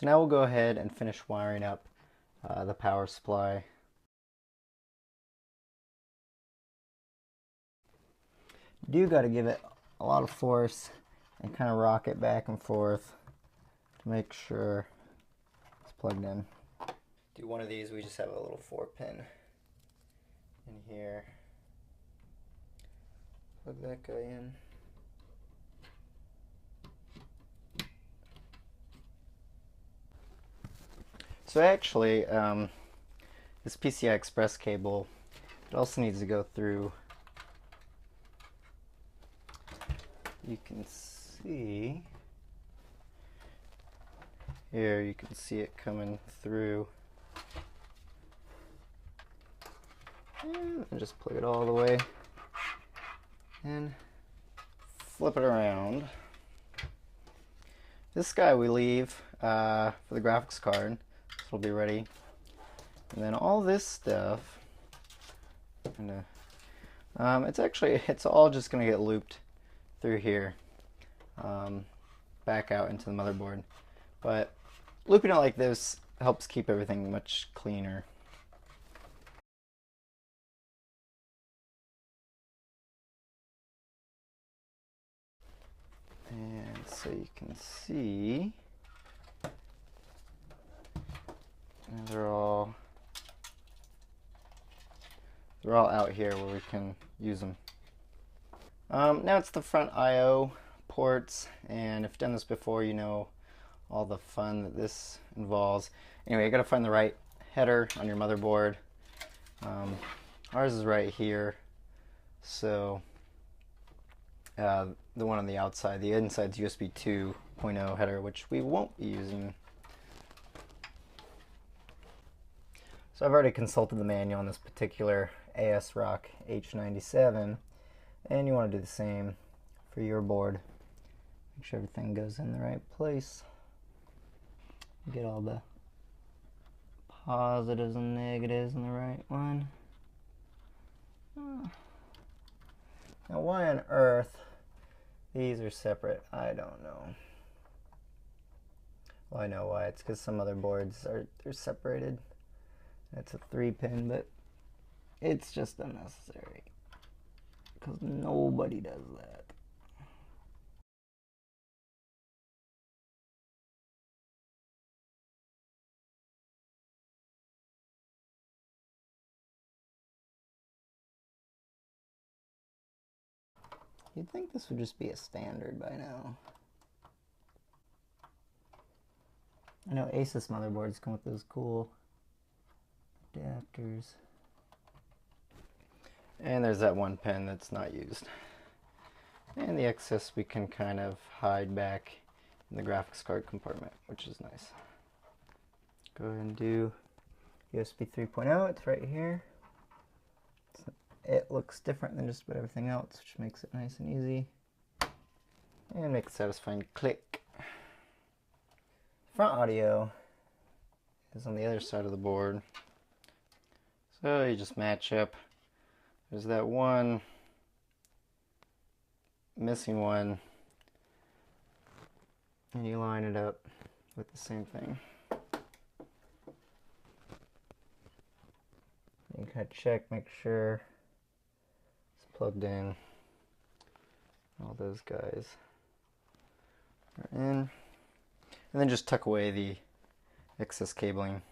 So now we'll go ahead and finish wiring up the power supply. You do got to give it a lot of force and kind of rock it back and forth to make sure it's plugged in. Do one of these, we just have a little 4-pin in here. Plug that guy in. So actually, this PCI Express cable, it also needs to go through, you can see, here you can see it coming through. And just plug it all the way and flip it around. This guy we leave for the graphics card. This will be ready. And then all this stuff, it's all just going to get looped through here, back out into the motherboard. But looping it like this helps keep everything much cleaner. And so you can see they're all out here where we can use them. Now it's the front IO ports, and if you've done this before, you know all the fun that this involves. Anyway, you got to find the right header on your motherboard. Ours is right here, so the one on the outside, the inside's USB 2.0 header, which we won't be using. So I've already consulted the manual on this particular ASRock H97, and you want to do the same for your board. Make sure everything goes in the right place. Get all the positives and negatives in the right one. Now why on earth these are separate? I don't know. Well, I know why. It's because some other boards they're separated. It's a 3-pin, but it's just unnecessary because nobody does that. You'd think this would just be a standard by now. I know Asus motherboards come with those cool adapters. And there's that one pin that's not used. And the excess we can kind of hide back in the graphics card compartment, which is nice. Go ahead and do USB 3.0, it's right here. It looks different than just about everything else, which makes it nice and easy. And make a satisfying click. Front audio is on the other side of the board. So you just match up. There's that one missing one, and you line it up with the same thing. You kind of check, make sure it's plugged in. All those guys are in. And then just tuck away the excess cabling.